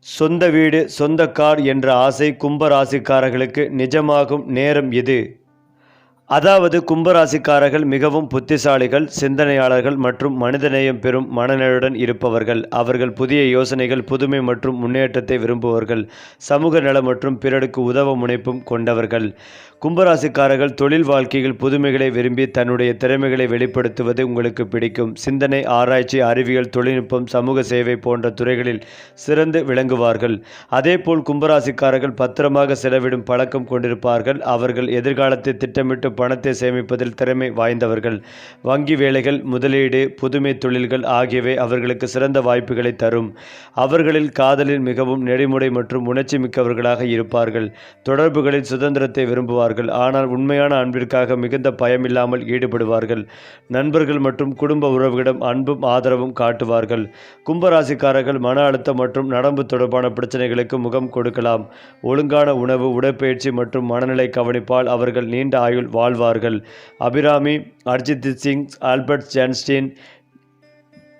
சொந்த வீடு, சொந்த கார் என்ற ஆசை கும்ப ராசிக்காரர்களுக்கு நிஜமாகும் நேரம் இது. அதாவது கும்பராசிக்காரர்கள் மிகவும் புத்திசாலிகள், சிந்தனையாளர்கள் மற்றும் மனிதநேயம் பெறும் மனநிலையுடன் இருப்பவர்கள். அவர்கள் புதிய யோசனைகள், புதுமை மற்றும் முன்னேற்றத்தை விரும்புபவர்கள். சமூக நலம் மற்றும் பிறருக்கு உதவ முனைப்பும் கொண்டவர்கள். கும்பராசிக்காரர்கள் தொழில் வாழ்க்கையில் புதுமைகளை விரும்பி தன்னுடைய திறமைகளை வெளிப்படுத்துவது உங்களுக்கு பிடிக்கும். சிந்தனை, ஆராய்ச்சி, அறிவியல், தொழில்நுட்பம், சமூக சேவை போன்ற துறைகளில் சிறந்து விளங்குவார்கள். அதேபோல் கும்பராசிக்காரர்கள் பத்திரமாக செலவிடும் பழக்கம் கொண்டிருப்பார்கள். அவர்கள் எதிர்காலத்தை திட்டமிட்டு பணத்தை சேமிப்பதில் திறமை வாய்ந்தவர்கள். வங்கி வேலைகள், முதலீடு, புதுமை தொழில்கள் ஆகியவை அவர்களுக்கு சிறந்த வாய்ப்புகளை தரும். அவர்களில் காதலில் மிகவும் நெறிமுறை மற்றும் உணர்ச்சி மிக்கவர்களாக இருப்பார்கள். தொடர்புகளில் சுதந்திரத்தை விரும்புவார்கள், ஆனால் உண்மையான அன்பிற்காக மிகுந்த பயமில்லாமல் ஈடுபடுவார்கள். நண்பர்கள் மற்றும் குடும்ப உறவுகளிடம் அன்பும் ஆதரவும் காட்டுவார்கள். கும்பராசிக்காரர்கள் மன அழுத்தம் மற்றும் நரம்பு தொடர்பான பிரச்சனைகளுக்கு முகம் கொடுக்கலாம். ஒழுங்கான உணவு, உடற்பயிற்சி மற்றும் மனநிலை கவனிப்பால் அவர்கள் நீண்ட ஆயுள் வாழ்வார்கள். Abirami, Arijit Singh, Albert Einstein.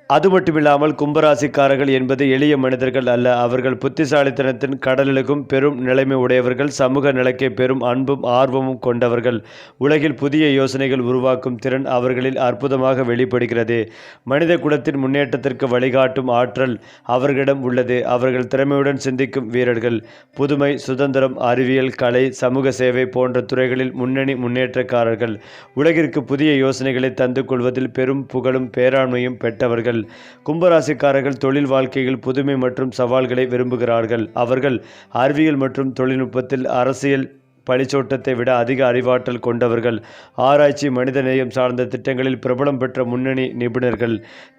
அது மட்டுமில்லாமல் கும்பராசிக்காரர்கள் என்பது எளிய மனிதர்கள் அல்ல. அவர்கள் புத்திசாலித்தனத்தின் கடலிலும் பெரும் நிலைமை உடையவர்கள். சமூக நிலைக்கு பெரும் அன்பும் ஆர்வமும் கொண்டவர்கள். உலகில் புதிய யோசனைகள் உருவாக்கும் திறன் அவர்களில் அற்புதமாக வெளிப்படுகிறது. மனித குலத்தின் முன்னேற்றத்திற்கு வழிகாட்டும் ஆற்றல் அவர்களிடம் உள்ளது. அவர்கள் திறமையுடன் சிந்திக்கும் வீரர்கள். புதுமை, சுதந்திரம், அறிவியல், கலை, சமூக சேவை போன்ற துறைகளில் முன்னணி முன்னேற்றக்காரர்கள். உலகிற்கு புதிய யோசனைகளை தந்து கொள்வதில் பெரும் புகழும் பேராண்மையும் பெற்றவர்கள். கும்பராசிக்காரர்கள் தொழில் வாழ்க்கையில் புதுமை மற்றும் சவால்களை விரும்புகிறார்கள். அவர்கள் அறிவியல் மற்றும் தொழில்நுட்பத்தில், அரசியல், பழிச்சோட்டத்தை விட அதிக அறிவாற்றல் கொண்டவர்கள். ஆராய்ச்சி, மனிதநேயம் சார்ந்த திட்டங்களில் பிரபலம் பெற்ற முன்னணி நிபுணர்கள்.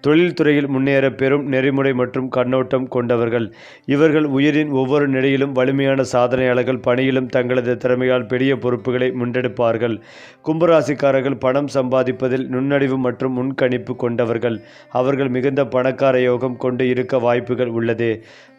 தொழில்துறையில் முன்னேற பெரும் நெறிமுறை மற்றும் கண்ணோட்டம் கொண்டவர்கள். இவர்கள் உயிரின் ஒவ்வொரு நிலையிலும் வலிமையான சாதனையாளர்கள். பணியிலும் தங்களது திறமையால் பெரிய பொறுப்புகளை முன்னெடுப்பார்கள். கும்பராசிக்காரர்கள் பணம் சம்பாதிப்பதில் நுண்ணறிவு மற்றும் முன்கணிப்பு கொண்டவர்கள். அவர்கள் மிகுந்த பணக்கார யோகம் கொண்டு இருக்க வாய்ப்புகள் உள்ளது.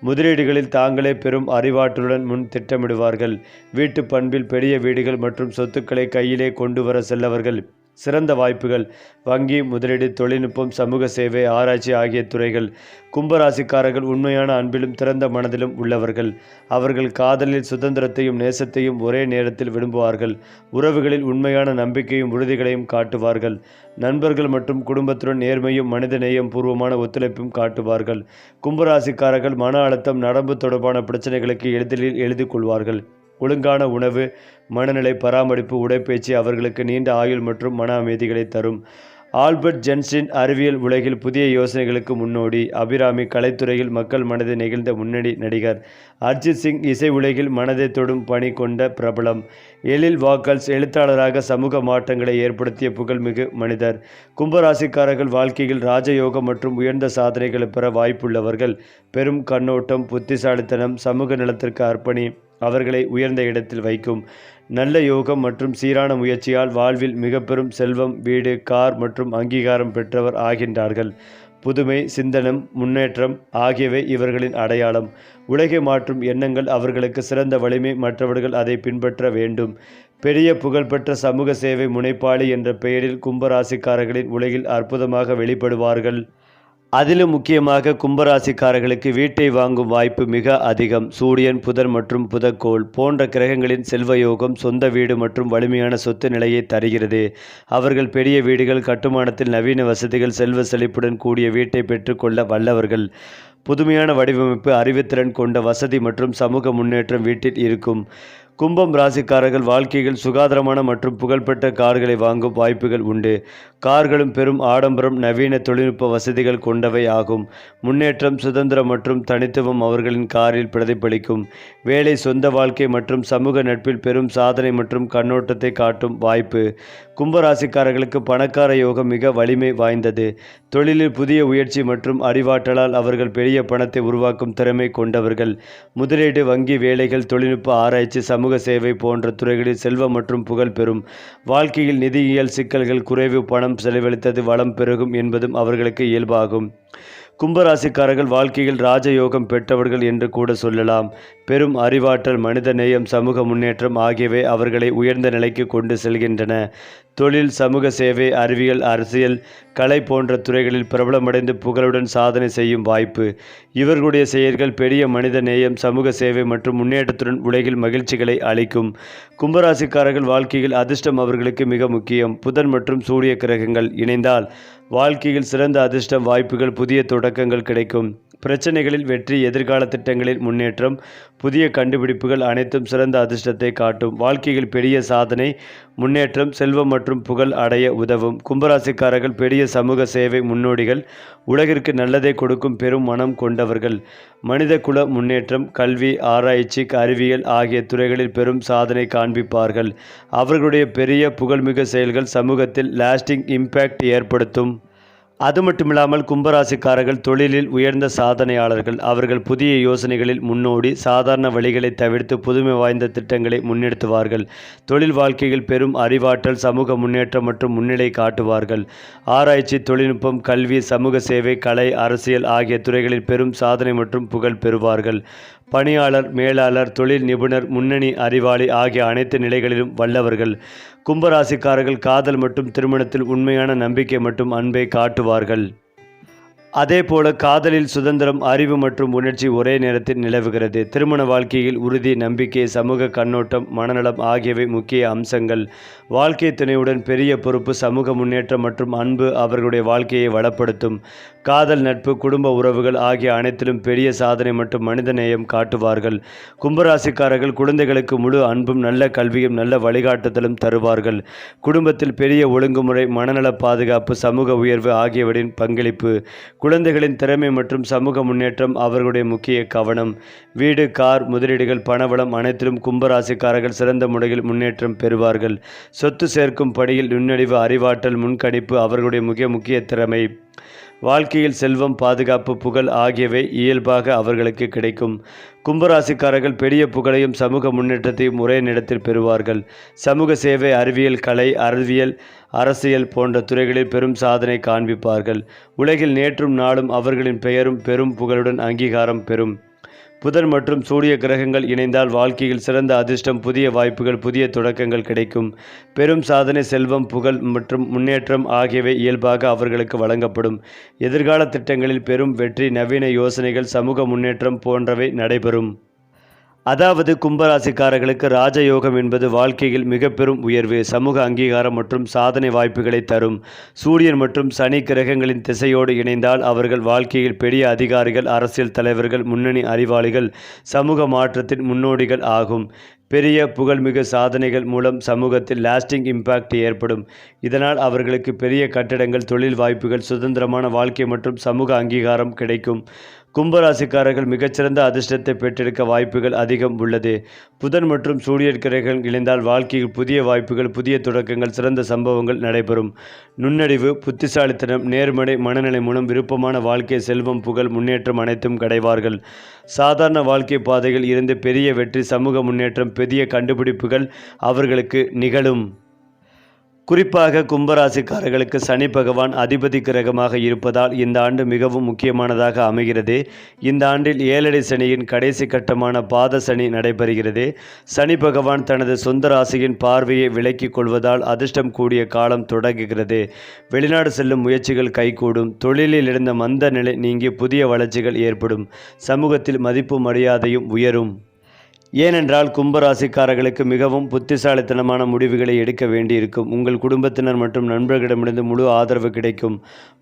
முதலீடுகளில் தாங்களே பெரும் அறிவாற்றலுடன் முன் திட்டமிடுவார்கள். வீட்டு பண்பில் பெரிய வீடுகள் மற்றும் சொத்துக்களை கையிலே கொண்டு வர செல்லவர்கள். சிறந்த வாய்ப்புகள் வங்கி, முதலீடு, தொழில்நுட்பம், சமூக சேவை, ஆராய்ச்சி ஆகிய துறைகள். கும்பராசிக்காரர்கள் உண்மையான அன்பிலும் திறந்த மனதிலும் உள்ளவர்கள். அவர்கள் காதலில் சுதந்திரத்தையும் நேசத்தையும் ஒரே நேரத்தில் விரும்புவார்கள். உறவுகளில் உண்மையான நம்பிக்கையும் உறுதிகளையும் காட்டுவார்கள். நண்பர்கள் மற்றும் குடும்பத்துடன் நேர்மையும் மனிதநேயம் பூர்வமான ஒத்துழைப்பும் காட்டுவார்கள். கும்பராசிக்காரர்கள் மன அழுத்தம், நரம்பு தொடர்பான பிரச்சனைகளுக்கு எளிதில் எழுதி கொள்வார்கள். ஒழுங்கான உணவு, மனநிலை பராமரிப்பு, உடற்பயிற்சி அவர்களுக்கு நீண்ட ஆயுள் மற்றும் மன அமைதிகளை தரும். ஆல்பர்ட் ஐன்ஸ்டீன் அறிவியல் உலகில் புதிய யோசனைகளுக்கு முன்னோடி. அபிராமி கலைத்துறையில் மக்கள் மனதை நெகிழ்ந்த முன்னணி நடிகர். அர்ஜித் சிங் இசை உலகில் மனதை தொடும் பணி கொண்ட பிரபலம். எழில் வாக்கல்ஸ் எழுத்தாளராக சமூக மாற்றங்களை ஏற்படுத்திய புகழ்மிகு மனிதர். கும்பராசிக்காரர்கள் வாழ்க்கையில் ராஜயோகம் மற்றும் உயர்ந்த சாதனைகளை பெற வாய்ப்புள்ளவர்கள். பெரும் கண்ணோட்டம், புத்திசாலித்தனம், சமூக நலத்திற்கு அர்ப்பணி அவர்களை உயர்ந்த இடத்தில் வைக்கும். நல்ல யோகம் மற்றும் சீரான முயற்சியால் வாழ்வில் மிக பெரும் செல்வம், வீடு, கார் மற்றும் அங்கீகாரம் பெற்றவர் ஆகின்றார்கள். புதுமை, சிந்தனம், முன்னேற்றம் ஆகியவை இவர்களின் அடையாளம். உலகை மாற்றும் எண்ணங்கள் அவர்களுக்கு சிறந்த வலிமை. மற்றவர்கள் அதை பின்பற்ற வேண்டும். பெரிய புகழ்பெற்ற சமூக சேவை முனைப்பாளி என்ற பெயரில் கும்பராசிக்காரர்களின் உலகில் அற்புதமாக வெளிப்படுவார்கள். அதிலும் முக்கியமாக கும்பராசிக்காரர்களுக்கு வீட்டை வாங்கும் வாய்ப்பு மிக அதிகம். சூரியன், புதன் மற்றும் புதக்கோள் போன்ற கிரகங்களின் செல்வயோகம் சொந்த வீடு மற்றும் வலிமையான சொத்து நிலையை தருகிறது. அவர்கள் பெரிய வீடுகள் கட்டுமானத்தில் நவீன வசதிகள், செல்வ செழிப்புடன் கூடிய வீட்டை பெற்றுக்கொள்ள வல்லவர்கள். புதுமையான வடிவமைப்பு, அறிவுத்திறன் கொண்ட வசதி மற்றும் சமூக முன்னேற்றம் வீட்டில் இருக்கும். கும்பம் ராசிக்காரர்கள் வாழ்க்கையில் சுகாதாரமான மற்றும் புகழ்பெற்ற கார்களை வாங்கும் வாய்ப்புகள் உண்டு. கார்களும் பெரும் ஆடம்பரம், நவீன தொழில்நுட்ப வசதிகள் கொண்டவை ஆகும். முன்னேற்றம், சுதந்திரம் மற்றும் தனித்துவம் அவர்களின் காரில் பிரதிபலிக்கும். வேலை, சொந்த வாழ்க்கை மற்றும் சமூக நட்பில் பெரும் சாதனை மற்றும் கண்ணோட்டத்தை காட்டும் வாய்ப்பு. கும்பராசிக்காரர்களுக்கு பணக்கார யோகம் மிக வலிமை வாய்ந்தது. தொழிலில் புதிய முயற்சி மற்றும் அறிவாற்றலால் அவர்கள் பெரிய பணத்தை உருவாக்கும் திறமை கொண்டவர்கள். முதலீடு, வங்கி வேலைகள், தொழில்நுட்ப ஆராய்ச்சி, சமூக சேவை போன்ற துறைகளில் செல்வம் மற்றும் புகழ் பெறும். வாழ்க்கையில் நிதியியல் சிக்கல்கள் குறைவு, பணம் செலவழித்தது வளம் பெருகும் என்பதும் அவர்களுக்கு இயல்பாகும். கும்பராசிக்காரர்கள் வாழ்க்கையில் ராஜயோகம் பெற்றவர்கள் என்று கூட சொல்லலாம். பெரும் அறிவாற்றல், மனித நேயம், சமூக முன்னேற்றம் ஆகியவை அவர்களை உயர்ந்த நிலைக்கு கொண்டு செல்கின்றன. தொழில், சமூக சேவை, அறிவியல், அரசியல், கலை போன்ற துறைகளில் பிரபலமடைந்து புகழுடன் சாதனை செய்யும் வாய்ப்பு. இவர்களுடைய செயல்கள் பெரிய மனித நேயம், சமூக சேவை மற்றும் முன்னேற்றத்துடன் உலகில் மகிழ்ச்சிகளை அளிக்கும். கும்பராசிக்காரர்கள் வாழ்க்கையில் அதிர்ஷ்டம் அவர்களுக்கு மிக முக்கியம். புதன் மற்றும் சூரிய கிரகங்கள் இணைந்தால் வாழ்க்கையில் சிறந்த அதிர்ஷ்டம் வாய்ப்புகள், புதிய தொடக்கங்கள் கிடைக்கும். பிரச்சனைகளில் வெற்றி, எதிர்கால திட்டங்களில் முன்னேற்றம், புதிய கண்டுபிடிப்புகள் அனைத்தும் சிறந்த அதிர்ஷ்டத்தை காட்டும். வாழ்க்கையில் பெரிய சாதனை, முன்னேற்றம், செல்வம் மற்றும் புகழ் அடைய உதவும். கும்பராசிக்காரர்கள் பெரிய சமூக சேவை முன்னோடிகள். உலகிற்கு நல்லதை கொடுக்கும் பெரும் மனம் கொண்டவர்கள். மனித குல முன்னேற்றம், கல்வி, ஆராய்ச்சி, அறிவியல் ஆகிய துறைகளில் பெரும் சாதனை காண்பிப்பார்கள். அவர்களுடைய பெரிய புகழ்மிகு செயல்கள் சமூகத்தில் லாஸ்டிங் இம்பேக்ட் ஏற்படுத்தும். அது மட்டுமில்லாமல் கும்பராசிக்காரர்கள் தொழிலில் உயர்ந்த சாதனையாளர்கள். அவர்கள் புதிய யோசனைகளில் முன்னோடி, சாதாரண வழிகளை தவிர்த்து புதுமை வாய்ந்த திட்டங்களை முன்னெடுத்துவார்கள். தொழில் வாழ்க்கையில் பெரும் அறிவாற்றல், சமூக முன்னேற்றம் மற்றும் முன்னிலை காட்டுவார்கள். ஆராய்ச்சி, தொழில்நுட்பம், கல்வி, சமூக சேவை, கலை, அரசியல் ஆகிய துறைகளில் பெரும் சாதனை மற்றும் புகழ் பெறுவார்கள். பணியாளர், மேலாளர், தொழில் நிபுணர், முன்னணி அறிவாளி ஆகிய அனைத்து நிலைகளிலும் வல்லவர்கள். கும்பராசிக்காரர்கள் காதல் மற்றும் திருமணத்தில் உண்மையான நம்பிக்கை மற்றும் அன்பை காட்டுவார்கள். அதேபோல காதலில் சுதந்திரம், அறிவு மற்றும் உணர்ச்சி ஒரே நேரத்தில் நிலவுகிறது. திருமண வாழ்க்கையில் உறுதி, நம்பிக்கை, சமூக கண்ணோட்டம், மனநலம் ஆகியவை முக்கிய அம்சங்கள். வாழ்க்கை துணையுடன் பெரிய பொறுப்பு, சமூக முன்னேற்றம் மற்றும் அன்பு அவர்களுடைய வாழ்க்கையை வளப்படுத்தும். காதல், நட்பு, குடும்ப உறவுகள் ஆகிய அனைத்திலும் பெரிய சாதனை மற்றும் மனித நேயம் காட்டுவார்கள். கும்பராசிக்காரர்கள் குழந்தைகளுக்கு முழு அன்பும், நல்ல கல்வியும், நல்ல வழிகாட்டுதலும் தருவார்கள். குடும்பத்தில் பெரிய ஒழுங்குமுறை, மனநல பாதுகாப்பு, சமூக உயர்வு ஆகியவற்றின் பங்களிப்பு. குழந்தைகளின் திறமை மற்றும் சமூக முன்னேற்றம் அவர்களுடைய முக்கிய கவனம். வீடு, கார், முதலீடுகள், பணவளம் அனைத்திலும் கும்பராசிக்காரர்கள் சிறந்த முறையில் முன்னேற்றம் பெறுவார்கள். சொத்து சேர்க்கும் பணியில் நுண்ணறிவு, அறிவாற்றல், முன்கணிப்பு அவர்களுடைய முக்கிய திறமை. வாழ்க்கையில் செல்வம், பாதுகாப்பு, புகழ் ஆகியவை இயல்பாக அவர்களுக்கு கிடைக்கும். கும்பராசிக்காரர்கள் பெரிய புகழையும் சமூக முன்னேற்றத்தையும் ஒரே நேரத்தில் பெறுவார்கள். சமூக சேவை, அறிவியல், கலை, அரசியல் போன்ற துறைகளில் பெரும் சாதனை காண்பிப்பார்கள். உலகில் நேற்றும் நாளும் அவர்களின் பெயரும் பெரும் புகழுடன் அங்கீகாரம் பெறும். புதன் மற்றும் சூரிய கிரகங்கள் இணைந்தால் வாழ்க்கையில் சிறந்த அதிர்ஷ்டம், புதிய வாய்ப்புகள், புதிய தொடக்கங்கள் கிடைக்கும். பெரும் சாதனை, செல்வம், புகழ் மற்றும் முன்னேற்றம் ஆகியவை இயல்பாக அவர்களுக்கு வழங்கப்படும். எதிர்கால திட்டங்களில் பெரும் வெற்றி, நவீன யோசனைகள், சமூக முன்னேற்றம் போன்றவை நடைபெறும். அதாவது கும்பராசிக்காரர்களுக்கு ராஜயோகம் என்பது வாழ்க்கையில் மிக பெரும் உயர்வு, சமூக அங்கீகாரம் மற்றும் சாதனை வாய்ப்புகளை தரும். சூரியன் மற்றும் சனி கிரகங்களின் திசையோடு இணைந்தால் அவர்கள் வாழ்க்கையில் பெரிய அதிகாரிகள், அரசியல் தலைவர்கள், முன்னணி அறிவாளிகள், சமூக மாற்றத்தின் முன்னோடிகள் ஆகும். பெரிய புகழ்மிகு சாதனைகள் மூலம் சமூகத்தில் லாஸ்டிங் இம்பேக்ட் ஏற்படும். இதனால் அவர்களுக்கு பெரிய கட்டடங்கள், தொழில் வாய்ப்புகள், சுதந்திரமான வாழ்க்கை மற்றும் சமூக அங்கீகாரம் கிடைக்கும். கும்பராசிக்காரர்கள் மிகச்சிறந்த அதிர்ஷ்டத்தை பெற்றெடுக்க வாய்ப்புகள் அதிகம் உள்ளது. புதன் மற்றும் சூரியன் கிரகங்கள் இணைந்தால் வாழ்க்கையில் புதிய வாய்ப்புகள், புதிய தொடக்கங்கள், சிறந்த சம்பவங்கள் நடைபெறும். நுண்ணறிவு, புத்திசாலித்தனம், நேர்மறை மனநிலை மூலம் விருப்பமான வாழ்க்கை, செல்வம், புகழ், முன்னேற்றம் அனைத்தும் அடைவார்கள். சாதாரண வாழ்க்கை பாதையில் இருந்து பெரிய வெற்றி, சமூக முன்னேற்றம், பெரிய கண்டுபிடிப்புகள் அவர்களுக்கு நிகழும். குறிப்பாக கும்பராசிக்காரர்களுக்கு சனி பகவான் அதிபதி கிரகமாக இருப்பதால் இந்த ஆண்டு மிகவும் முக்கியமானதாக அமைகிறது. இந்த ஆண்டில் 7 சனியின் கடைசி கட்டமான பாத சனி நடைபெறுகிறது. சனி பகவான் தனது சொந்த ராசியின் பார்வையை விலக்கிக் கொள்வதால் அதிர்ஷ்டம் கூடிய காலம் தொடங்குகிறது. வெளிநாடு செல்லும் முயற்சிகள் கைகூடும். தொழிலில் இருந்த மந்த நிலை நீங்கி புதிய வளர்ச்சிகள் ஏற்படும். சமூகத்தில் மதிப்பு மரியாதையும் உயரும். ஏனென்றால் கும்பராசிக்காரர்களுக்கு மிகவும் புத்திசாலித்தனமான முடிவுகளை எடுக்க வேண்டியிருக்கும். உங்கள் குடும்பத்தினர் மற்றும் நண்பர்களிடமிருந்து முழு ஆதரவு கிடைக்கும்.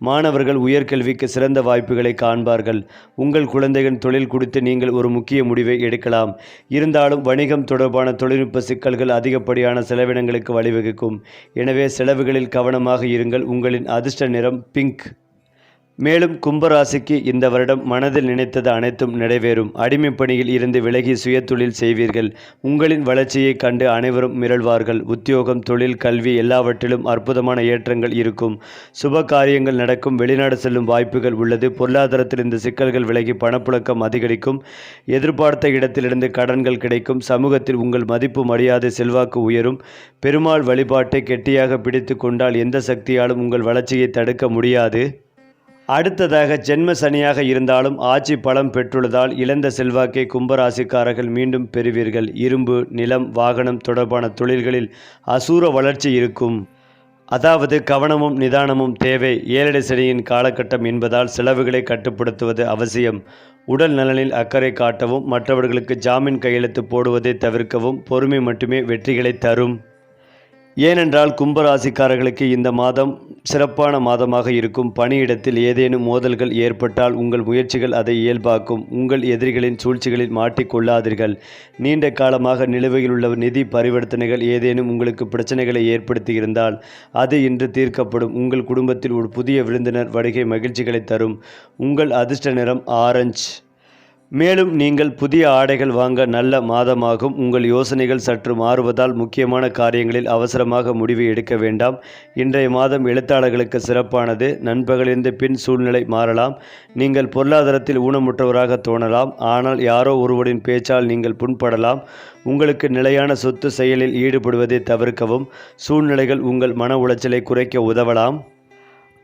மாணவர்கள் உயர்கல்விக்கு சிறந்த வாய்ப்புகளை காண்பார்கள். உங்கள் குழந்தைகளின் தொழில் குறித்து நீங்கள் ஒரு முக்கிய முடிவை எடுக்கலாம். இருந்தாலும் வணிகம் தொடர்பான தொழில்நுட்ப சிக்கல்கள் அதிகப்படியான செலவினங்களுக்கு வழிவகுக்கும். எனவே செலவுகளில் கவனமாக இருங்கள். உங்களின் அதிர்ஷ்ட நிறம் பிங்க். மேலும் கும்பராசிக்கு இந்த வருடம் மனதில் நினைத்தது அனைத்தும் நிறைவேறும். அடிமைப்பணியில் இருந்து விலகி சுயதொழில் செய்வீர்கள். உங்களின் வளர்ச்சியை கண்டு அனைவரும் மிரள்வார்கள். உத்தியோகம், தொழில், கல்வி எல்லாவற்றிலும் அற்புதமான ஏற்றங்கள் இருக்கும். சுப காரியங்கள் நடக்கும். வெளிநாடு செல்லும் வாய்ப்புகள் உள்ளது. பொருளாதாரத்தில் இந்த சிக்கல்கள் விலகி பணப்புழக்கம் அதிகரிக்கும். எதிர்பார்த்த இடத்திலிருந்து கடன்கள் கிடைக்கும். சமூகத்தில் உங்கள் மதிப்பு, மரியாதை, செல்வாக்கு உயரும். பெருமாள் வழிபாட்டை கெட்டியாக பிடித்து கொண்டால் எந்த சக்தியாலும் உங்கள் வளர்ச்சியை தடுக்க முடியாது. அடுத்ததாக ஜென்ம சனியாக இருந்தாலும் ஆட்சி பலம் பெற்றுள்ளதால் இழந்த செல்வாக்கை கும்பராசிக்காரர்கள் மீண்டும் பெறுவீர்கள். இரும்பு, நிலம், வாகனம் தொடர்பான தொழில்களில் அசூர வளர்ச்சி இருக்கும். அதாவது கவனமும் நிதானமும் தேவை. ஏழரை சனியின் காலகட்டம் என்பதால் செலவுகளை கட்டுப்படுத்துவது அவசியம். உடல் நலனில் அக்கறை காட்டவும், மற்றவர்களுக்கு ஜாமீன் கையெழுத்து போடுவதை தவிர்க்கவும். பொறுமை மட்டுமே வெற்றிகளை தரும். ஏனென்றால் கும்பராசிக்காரர்களுக்கு இந்த மாதம் சிறப்பான மாதமாக இருக்கும். பணியிடத்தில் ஏதேனும் மோதல்கள் ஏற்பட்டால் உங்கள் முயற்சிகள் அதை இயல்பாக்கும். உங்கள் எதிரிகளின் சூழ்ச்சிகளில் மாட்டிக்கொள்ளாதீர்கள். நீண்ட காலமாக நிலுவையில் உள்ள நிதி பரிவர்த்தனைகள் ஏதேனும் உங்களுக்கு பிரச்சனைகளை ஏற்படுத்தி இருந்தால் அது இன்று தீர்க்கப்படும். உங்கள் குடும்பத்தில் ஒரு புதிய விருந்தினர் வருகை மகிழ்ச்சிகளை தரும். உங்கள் அதிர்ஷ்ட நிறம் ஆரஞ்சு. மேலும் நீங்கள் புதிய ஆடைகள் வாங்க நல்ல மாதமாகும். உங்கள் யோசனைகள் சற்று மாறுவதால் முக்கியமான காரியங்களில் அவசரமாக முடிவு எடுக்க வேண்டாம். இன்றைய மாதம் எழுத்தாளர்களுக்கு சிறப்பானது. நண்பகலிருந்து பின் சூழ்நிலை மாறலாம். நீங்கள் பொருளாதாரத்தில் ஊனமுற்றவராக தோணலாம். ஆனால் யாரோ ஒருவரின் பேச்சால் நீங்கள் புண்படலாம். உங்களுக்கு நிலையான சொத்து செயலில் ஈடுபடுவதை தவிர்க்கவும். சூழ்நிலைகள் உங்கள் மன உளைச்சலை குறைக்க உதவலாம்.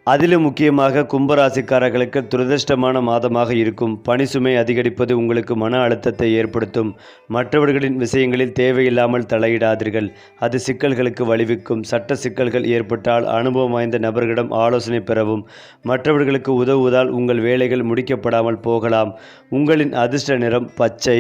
அதிலும் முக்கியமாக கும்பராசிக்காரர்களுக்கு துரதிர்ஷ்டமான மாதமாக இருக்கும். பணி சுமை அதிகரிப்பது உங்களுக்கு மன அழுத்தத்தை ஏற்படுத்தும். மற்றவர்களின் விஷயங்களில் தேவையில்லாமல் தலையிடாதீர்கள். அது சிக்கல்களுக்கு வழிவகுக்கும். சட்ட சிக்கல்கள் ஏற்பட்டால் அனுபவம் வாய்ந்த நபர்களிடம் ஆலோசனை பெறவும். மற்றவர்களுக்கு உதவுவதால் உங்கள் வேலைகள் முடிக்கப்படாமல் போகலாம். உங்களின் அதிர்ஷ்ட நிறம் பச்சை.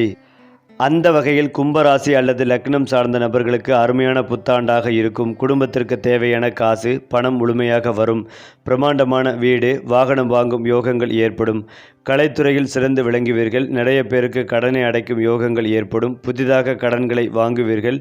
அந்த வகையில் கும்பராசி அல்லது லக்னம் சார்ந்த நபர்களுக்கு அருமையான புத்தாண்டாக இருக்கும். குடும்பத்திற்கு தேவையான காசு, பணம் முழுமையாக வரும். பிரமாண்டமான வீடு, வாகனம் வாங்கும் யோகங்கள் ஏற்படும். கலைத்துறையில் சிறந்து விளங்குவீர்கள். நிறைய பேருக்கு கடனை அடைக்கும் யோகங்கள் ஏற்படும். புதிதாக கடன்களை வாங்குவீர்கள்.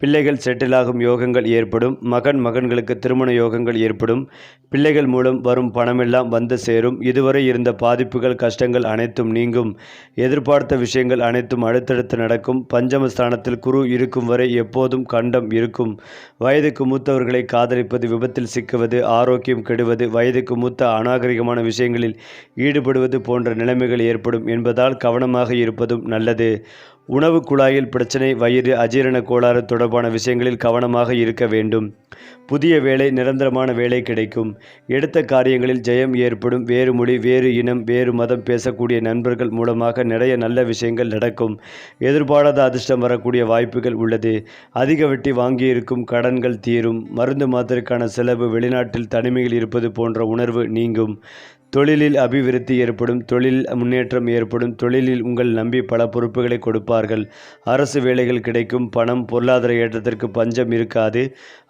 பிள்ளைகள் செட்டிலாகும் யோகங்கள் ஏற்படும். மகன்களுக்கு திருமண யோகங்கள் ஏற்படும். பிள்ளைகள் மூலம் வரும் பணமெல்லாம் வந்து சேரும். இதுவரை இருந்த பாதிப்புகள், கஷ்டங்கள் அனைத்தும் நீங்கும். எதிர்பார்த்த விஷயங்கள் அனைத்தும் அடுத்தடுத்து நடக்கும். பஞ்சமஸ்தானத்தில் குரு இருக்கும் வரை எப்போதும் கண்டம் இருக்கும். வயதுக்கு மூத்தவர்களை காதலிப்பது, விபத்தில் சிக்குவது, ஆரோக்கியம் கெடுவது, வயதுக்கு மூத்த அநாகரிகமான விஷயங்களில் ஈடுபடுவது போன்ற நிலைமைகள் ஏற்படும் என்பதால் கவனமாக இருப்பதும் நல்லது. உணவு குழாயில் பிரச்சனை, வயிறு, அஜீரண கோளாறு தொடர்பான விஷயங்களில் கவனமாக இருக்க வேண்டும். புதிய வேலை, நிரந்தரமான வேலை கிடைக்கும். எடுத்த காரியங்களில் ஜெயம் ஏற்படும். வேறு மொழி, வேறு இனம், வேறு மதம் பேசக்கூடிய நண்பர்கள் மூலமாக நிறைய நல்ல விஷயங்கள் நடக்கும். எதிர்பாராத அதிர்ஷ்டம் வரக்கூடிய வாய்ப்புகள் உள்ளது. அதிக வட்டி வாங்கியிருக்கும் கடன்கள் தீரும். மருந்து மாத்திரைக்கான செலவு, வெளிநாட்டில் தனிமையில் இருப்பது போன்ற உணர்வு நீங்கும். தொழிலில் அபிவிருத்தி ஏற்படும். தொழிலில் முன்னேற்றம் ஏற்படும். தொழிலில் உங்கள் நம்பி பல பொறுப்புகளை கொடுப்பார்கள். அரசு வேலைகள் கிடைக்கும். பணம், பொருளாதார ஏற்றத்திற்கு பஞ்சம் இருக்காது.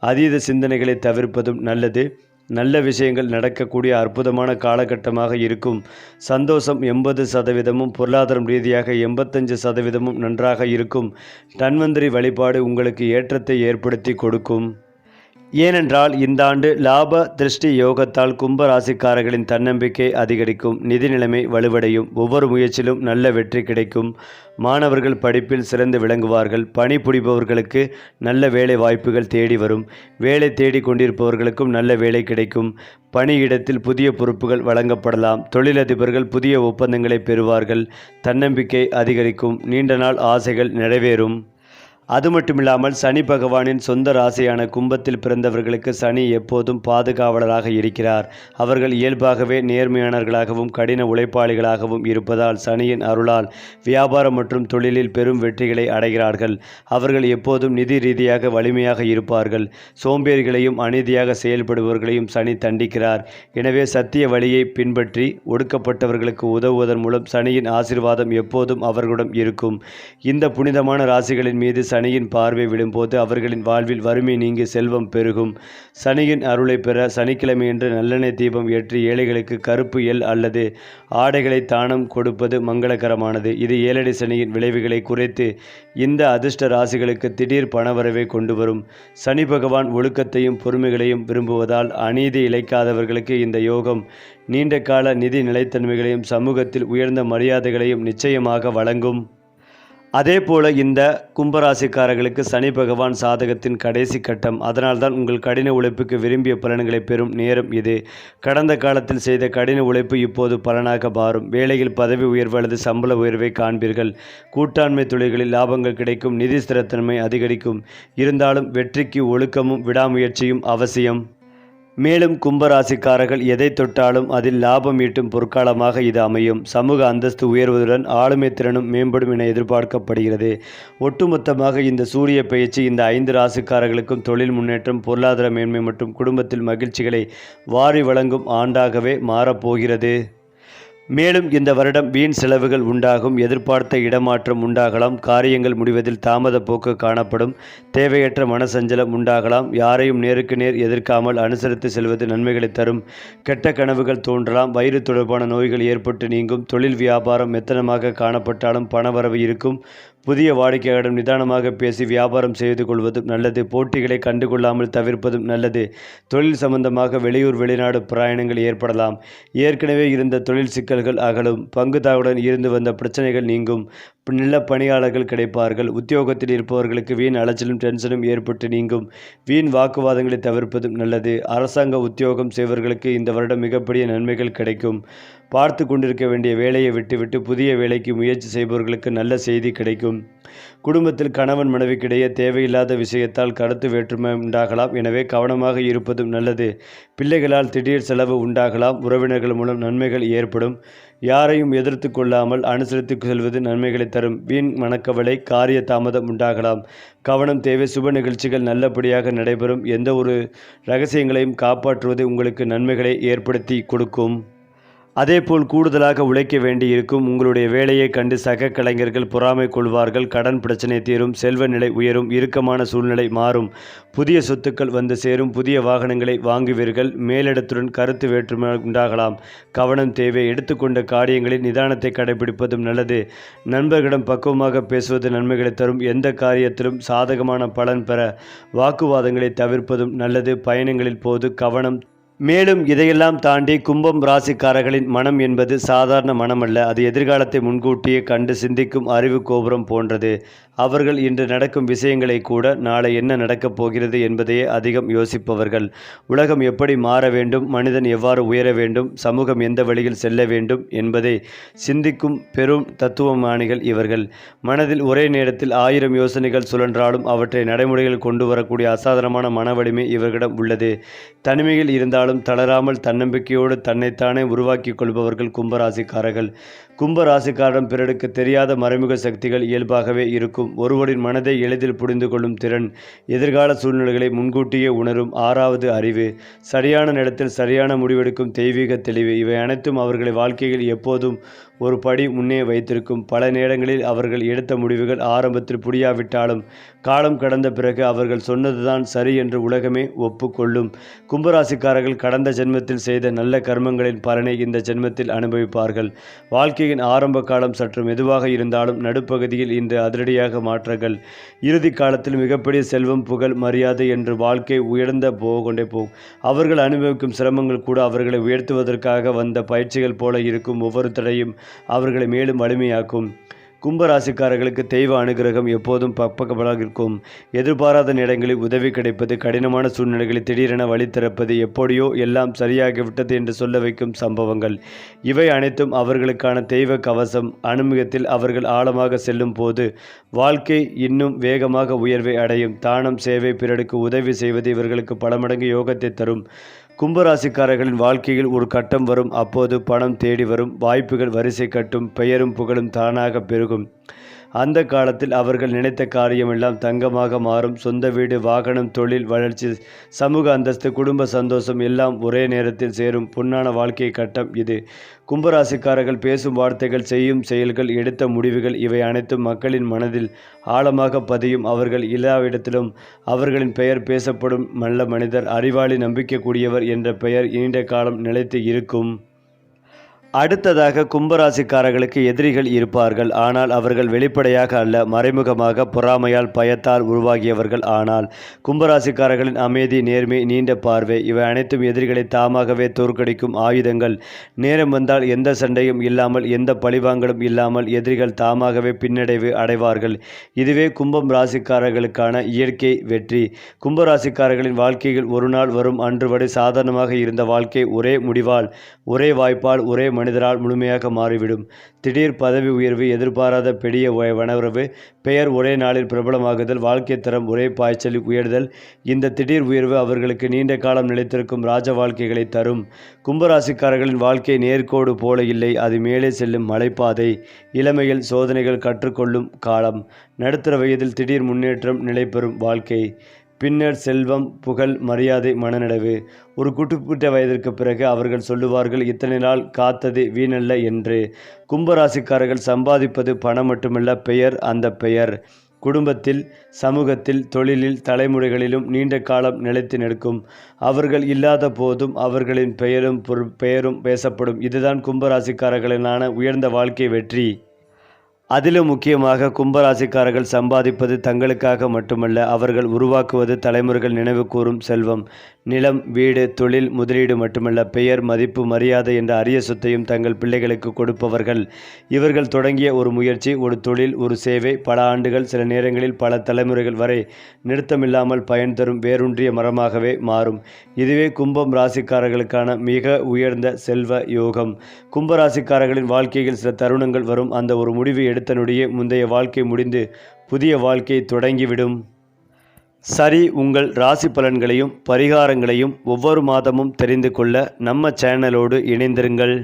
அதீத சிந்தனைகளை தவிர்ப்பதும் நல்லது. நல்ல விஷயங்கள் நடக்கக்கூடிய அற்புதமான காலகட்டமாக இருக்கும். சந்தோஷம் 80%, பொருளாதாரம் ரீதியாக 85% நன்றாக இருக்கும். தன்வந்திரி வழிபாடு உங்களுக்கு ஏற்றத்தை ஏற்படுத்தி கொடுக்கும். ஏனென்றால் இந்த ஆண்டு லாப திருஷ்டி யோகத்தால் கும்பராசிக்காரர்களின் தன்னம்பிக்கை அதிகரிக்கும். நிதி நிலைமை வலுவடையும். ஒவ்வொரு முயற்சியிலும் நல்ல வெற்றி கிடைக்கும். மாணவர்கள் படிப்பில் சிறந்து விளங்குவார்கள். பணிபுரிபவர்களுக்கு நல்ல வேலை வாய்ப்புகள் தேடி வரும். வேலை தேடி கொண்டிருப்பவர்களுக்கும் நல்ல வேலை கிடைக்கும். பணியிடத்தில் புதிய பொறுப்புகள் வழங்கப்படலாம். தொழிலதிபர்கள் புதிய ஒப்பந்தங்களை பெறுவார்கள். தன்னம்பிக்கை அதிகரிக்கும். நீண்ட நாள் ஆசைகள் நிறைவேறும். அது மட்டுமில்லாமல் சனி பகவானின் சொந்த ராசியான கும்பத்தில் பிறந்தவர்களுக்கு சனி எப்போதும் பாதுகாவலராக இருக்கிறார். அவர்கள் இயல்பாகவே நேர்மையானவர்களாகவும் கடின உழைப்பாளிகளாகவும் இருப்பதால் சனியின் அருளால் வியாபாரம் மற்றும் தொழிலில் பெரும் வெற்றிகளை அடைகிறார்கள். அவர்கள் எப்போதும் நிதி ரீதியாக வலிமையாக இருப்பார்கள். சோம்பேறிகளையும் அநீதியாக செயல்படுபவர்களையும் சனி தண்டிக்கிறார். எனவே சத்திய வழியை பின்பற்றி ஒடுக்கப்பட்டவர்களுக்கு உதவுவதன் மூலம் சனியின் ஆசீர்வாதம் எப்போதும் அவர்களுடன் இருக்கும். இந்த புனிதமான ராசிகளின் மீது சனியின் பார்வை விடும்போது அவர்களின் வாழ்வில் வறுமை நீங்கி செல்வம் பெருகும். சனியின் அருளை பெற சனிக்கிழமையன்று நல்லெண்ணெய் தீபம் ஏற்றி ஏழைகளுக்கு கருப்பு எள் அல்லது ஆடைகளை தானம் கொடுப்பது மங்களகரமானது. இது ஏழரை சனியின் விளைவுகளை குறைத்து இந்த அதிர்ஷ்ட ராசிகளுக்கு திடீர் பணவரவை கொண்டு வரும். சனி பகவான் ஒழுக்கத்தையும் பொறுமைகளையும் விரும்புவதால் அநீதி இழைக்காதவர்களுக்கு இந்த யோகம் நீண்ட கால நிதி நிலைத்தன்மைகளையும் சமூகத்தில் உயர்ந்த மரியாதைகளையும் நிச்சயமாக வழங்கும். அதேபோல இந்த கும்பராசிக்காரர்களுக்கு சனி பகவான் சாதகத்தின் கடைசி கட்டம். அதனால்தான் உங்கள் கடின உழைப்புக்கு விரும்பிய பலன்களை பெறும் நேரம் இது. கடந்த காலத்தில் செய்த கடின உழைப்பு இப்போது பலனாக மாறும். வேலையில் பதவி உயர்வு அல்லது சம்பள உயர்வை காண்பீர்கள். கூட்டாண்மை தொழில்களில் லாபங்கள் கிடைக்கும். நிதி ஸ்திரத்தன்மை அதிகரிக்கும். இருந்தாலும் வெற்றிக்கு ஒழுக்கமும் விடாமுயற்சியும் அவசியம். மேலும் கும்பராசிக்காரர்கள் எதை தொட்டாலும் அதில் லாபம் ஈட்டும் பொற்காலமாக இது அமையும். சமூக அந்தஸ்து உயர்வதுடன் ஆளுமை திறனும் மேம்படும் என எதிர்பார்க்கப்படுகிறது. ஒட்டுமொத்தமாக இந்த சூரிய பெயர்ச்சி இந்த 5 ராசிக்காரர்களுக்கும் தொழில் முன்னேற்றம், பொருளாதார மேன்மை மற்றும் குடும்பத்தில் மகிழ்ச்சிகளை வாரி வழங்கும் ஆண்டாகவே மாறப்போகிறது. மேலும் இந்த வருடம் வீண் செலவுகள் உண்டாகும். எதிர்பார்த்த இடமாற்றம் உண்டாகலாம். காரியங்கள் முடிவதில் தாமத போக்கு காணப்படும். தேவையற்ற மனசஞ்சலம் உண்டாகலாம். யாரையும் நேருக்கு நேர் எதிர்க்காமல் அனுசரித்து செல்வது நன்மைகளை தரும். கெட்ட கனவுகள் தோன்றலாம். வயிறு தொடர்பான நோய்கள் ஏற்பட்டு நீங்கும். தொழில் வியாபாரம் மெத்தனமாக காணப்பட்டாலும் பணவரவு இருக்கும். புதிய வாடிக்கையாளரிடம் நிதானமாக பேசி வியாபாரம் செய்து கொள்வதும் நல்லது. போட்டிகளை கண்டுகொள்ளாமல் தவிர்ப்பதும் நல்லது. தொழில் சம்பந்தமாக வெளியூர் வெளிநாடு பிரயாணங்கள் ஏற்படலாம். ஏற்கனவே இருந்த தொழில் சிக்கல்கள் அகலும். பங்குதாரருடன் இருந்து வந்த பிரச்சனைகள் நீங்கும். நல்ல பணியாளர்கள் கிடைப்பார்கள். உத்தியோகத்தில் இருப்பவர்களுக்கு வீண் அலைச்சலும் டென்ஷனும் ஏற்பட்டு நீங்கும். வீண் வாக்குவாதங்களை தவிர்ப்பதும் நல்லது. அரசாங்க உத்தியோகம் செய்வர்களுக்கு இந்த வருடம் மிகப்பெரிய நன்மைகள் கிடைக்கும். பார்த்து கொண்டிருக்க வேண்டிய வேலையை விட்டுவிட்டு புதிய வேலைக்கு முயற்சி செய்பவர்களுக்கு நல்ல செய்தி கிடைக்கும். குடும்பத்தில் கணவன் மனைவிக்கிடையே தேவையில்லாத விஷயத்தால் கருத்து வேற்றுமை உண்டாகலாம். எனவே கவனமாக இருப்பதும் நல்லது. பிள்ளைகளால் திடீர் செலவு உண்டாகலாம். உறவினர்கள் மூலம் நன்மைகள் ஏற்படும். யாரையும் எதிர்த்து கொள்ளாமல் அனுசரித்து செல்வது நன்மைகளை தரும். வீண் மனக்கவலை, காரிய தாமதம் உண்டாகலாம். கவனம் தேவை. சுப நிகழ்ச்சிகள் நல்லபடியாக நடைபெறும். எந்த ஒரு ரகசியங்களையும் காப்பாற்றுவது உங்களுக்கு நன்மைகளை ஏற்படுத்தி கொடுக்கும். அதேபோல் கூடுதலாக உழைக்க வேண்டி இருக்கும். உங்களுடைய வேலையை கண்டு சக கலைஞர்கள் பொறாமை கொள்வார்கள். கடன் பிரச்சனை தீரும். செல்வ நிலை உயரும். இறுக்கமான சூழ்நிலை மாறும். புதிய சொத்துக்கள் வந்து சேரும். புதிய வாகனங்களை வாங்குவீர்கள். மேலிடத்துடன் கருத்து வேற்றுமை உண்டாகலாம். கவனம் தேவை. எடுத்துக்கொண்ட காரியங்களில் நிதானத்தை கடைபிடிப்பதும் நல்லது. நண்பர்களிடம் பக்குவமாக பேசுவது நன்மைகளை தரும். எந்த காரியத்திலும் சாதகமான பலன் பெற வாக்குவாதங்களை தவிர்ப்பதும் நல்லது. பயணங்களில் போது கவனம். மேலும் இதையெல்லாம் தாண்டி கும்பம் ராசிக்காரர்களின் மனம் என்பது சாதாரண மனமல்ல. அது எதிர்காலத்தை முன்கூட்டியே கண்டு சிந்திக்கும் அறிவு கோபுரம் போன்றது. அவர்கள் இன்று நடக்கும் விஷயங்களை கூட நாளை என்ன நடக்கப் போகிறது என்பதையே அதிகம் யோசிப்பவர்கள். உலகம் எப்படி மாற வேண்டும், மனிதன் எவ்வாறு உயர வேண்டும், சமூகம் எந்த வழியில் செல்ல வேண்டும் என்பதை சிந்திக்கும் பெரும் தத்துவமானிகள் இவர்கள். மனதில் ஒரே நேரத்தில் 1000 யோசனைகள் சுழன்றாலும் அவற்றை நடைமுறையில் கொண்டு வரக்கூடிய அசாதாரணமான மன வலிமை இவர்களிடம் உள்ளது. தனிமையில் இருந்தாலும் தளராமல் தன்னம்பிக்கையோடு தன்னைத்தானே உருவாக்கி கொள்பவர்கள் கும்பராசிக்காரர்கள். கும்பராசிக்காரரிடம் பிறருக்கு தெரியாத மறைமுக சக்திகள் இயல்பாகவே இருக்கும். ஒருவரின் மனதை எளிதில் புரிந்து கொள்ளும் திறன், எதிர்கால சூழ்நிலைகளை முன்கூட்டியே உணரும் 6வது அறிவு, சரியான நேரத்தில் சரியான முடிவெடுக்கும் தெய்வீக தெளிவு, இவை அனைத்தும் அவர்களை வாழ்க்கையில் எப்போதும் ஒரு படி முன்னே வைத்திருக்கும். பல நேரங்களில் அவர்கள் எடுத்த முடிவுகள் ஆரம்பத்தில் புரியாவிட்டாலும் காலம் கடந்த பிறகு அவர்கள் சொன்னதுதான் சரி என்று உலகமே ஒப்புக்கொள்ளும். கும்பராசிக்காரர்கள் கடந்த ஜென்மத்தில் செய்த நல்ல கர்மங்களின் பலனை இந்த ஜென்மத்தில் அனுபவிப்பார்கள். வாழ்க்கையின் ஆரம்ப காலம் சற்று மெதுவாக இருந்தாலும் நடுப்பகுதியில் இன்று அதிரடியாக மாற்றங்கள். இறுதி காலத்தில் மிகப்பெரிய செல்வம், புகழ், மரியாதை என்று வாழ்க்கை உயர்ந்த கொண்டே போகும். அவர்கள் அனுபவிக்கும் சிரமங்கள் கூட அவர்களை உயர்த்துவதற்காக வந்த பயிற்சிகள் போல இருக்கும். ஒவ்வொரு தடையும் அவர்களை மேலும் வலிமையாக்கும். கும்பராசிக்காரர்களுக்கு தெய்வ அனுகிரகம் எப்போதும் பக்கபலமாக இருக்கும். எதிர்பாராத நேரங்களில் உதவி கிடைப்பது, கடினமான சூழ்நிலைகளில் திடீரென வழி திறப்பது, எப்படியோ எல்லாம் சரியாகிவிட்டது என்று சொல்ல வைக்கும் சம்பவங்கள், இவை அனைத்தும் அவர்களுக்கான தெய்வ கவசம். அனுமதியில் அவர்கள் ஆழமாக செல்லும் போது வாழ்க்கை இன்னும் வேகமாக உயர்வை அடையும். தானம், சேவை, பிறருக்கு உதவி செய்வது இவர்களுக்கு பல மடங்கு யோகத்தை தரும். கும்பராசிக்காரர்களின் வாழ்க்கையில் ஒரு கட்டம் வரும். அப்போது பணம் தேடி வரும். வாய்ப்புகள் வரிசை கட்டும். பெயரும் புகழும் தானாக பெருகும். அந்த காலத்தில் அவர்கள் நினைத்த காரியமெல்லாம் தங்கமாக மாறும். சொந்த வீடு, வாகனம், தொழில் வளர்ச்சி, சமூக அந்தஸ்து, குடும்ப சந்தோஷம் எல்லாம் ஒரே நேரத்தில் சேரும் பொன்னான வாழ்க்கை கட்டம் இது. கும்பராசிக்காரர்கள் பேசும் வார்த்தைகள், செய்யும் செயல்கள், எடுத்த முடிவுகள் இவை அனைத்தும் மக்களின் மனதில் ஆழமாக பதியும். அவர்கள் இல்லாவிடத்திலும் அவர்களின் பெயர் பேசப்படும். நல்ல மனிதர், அறிவாளி, நம்பிக்கைக்குரியவர் என்ற பெயர் நீண்ட காலம் நிலைத்து இருக்கும். அடுத்ததாக கும்பராசிக்காரர்களுக்கு எதிரிகள் இருப்பார்கள். ஆனால் அவர்கள் வெளிப்படையாக அல்ல, மறைமுகமாக பொறாமையால், பயத்தால் உருவாகியவர்கள். ஆனால் கும்பராசிக்காரர்களின் அமைதி, நேர்மை, நீண்ட பார்வை இவை அனைத்தும் எதிரிகளை தாமாகவே தோற்கடிக்கும் ஆயுதங்கள். நேரம் வந்தால் எந்த சண்டையும் இல்லாமல், எந்த பழிவாங்கலும் இல்லாமல் எதிரிகள் தாமாகவே பின்னடைவு அடைவார்கள். இதுவே கும்பம் ராசிக்காரர்களுக்கான இயற்கை வெற்றி. கும்பராசிக்காரர்களின் வாழ்க்கையில் ஒரு நாள் வரும். அன்று வரை சாதாரணமாக இருந்த வாழ்க்கை ஒரே முடிவால், ஒரே வாய்ப்பால், ஒரே மனிதரால் முழுமையாக மாறிவிடும். திடீர் பதவி உயர்வு, எதிர்பாராத பெரிய வனவுறவு, பெயர் ஒரே நாளில் பிரபலமாகுதல், வாழ்க்கை தரம் ஒரே பாய்ச்சலில் உயர்தல். இந்த திடீர் உயர்வு அவர்களுக்கு நீண்ட காலம் நிலைத்திருக்கும் ராஜ வாழ்க்கைகளை தரும். கும்பராசிக்காரர்களின் வாழ்க்கை நேர்கோடு போல இல்லை, அது மேலே செல்லும் மலைப்பாதை. இளமையில் சோதனைகள், கற்றுக்கொள்ளும் காலம். நடுத்தர வயதில் திடீர் முன்னேற்றம், நிலைபெறும் வாழ்க்கை. பின்னர் செல்வம், புகழ், மரியாதை, மனநிறைவு. ஒரு குறிப்பிட்ட வயதிற்கு பிறகு அவர்கள் சொல்லுவார்கள், இத்தனை நாள் காத்தது வீணல்ல என்று. கும்பராசிக்காரர்கள் சம்பாதிப்பது பணம் மட்டுமல்ல, பெயர். அந்த பெயர் குடும்பத்தில், சமூகத்தில், தொழிலில், தலைமுறைகளிலும் நீண்ட காலம் நிலைத்து நிற்கும். அவர்கள் இல்லாத போதும் அவர்களின் பெயரும் பேசப்படும். இதுதான் கும்பராசிக்காரர்களினான உயர்ந்த வாழ்க்கை வெற்றி. அதிலும் முக்கியமாக கும்பராசிக்காரர்கள் சம்பாதிப்பது தங்களுக்காக மட்டுமல்ல, அவர்கள் உருவாக்குவது தலைமுறைகள் நினைவு கூறும் செல்வம். நிலம், வீடு, தொழில், முதலீடு மட்டுமல்ல, பெயர், மதிப்பு, மரியாதை என்ற அரிய சொத்தையும் தங்கள் பிள்ளைகளுக்கு கொடுப்பவர்கள். இவர்கள் தொடங்கிய ஒரு முயற்சி, ஒரு தொழில், ஒரு சேவை பல ஆண்டுகள், சில நேரங்களில் பல தலைமுறைகள் வரை நிறுத்தமில்லாமல் பயன் தரும் வேரூன்றிய மரமாகவே மாறும். இதுவே கும்பம் ராசிக்காரர்களுக்கான மிக உயர்ந்த செல்வ யோகம். கும்பராசிக்காரர்களின் வாழ்க்கையில் சில தருணங்கள் வரும். அந்த ஒரு முடிவு எடுத்த நொடியே முந்தைய வாழ்க்கை முடிந்து புதிய வாழ்க்கை தொடங்கிவிடும். சரி, உங்கள் ராசி பலன்களையும் பரிகாரங்களையும் ஒவ்வொரு மாதமும் தெரிந்து கொள்ள நம்ம சேனலோடு இணைந்திருங்கள்.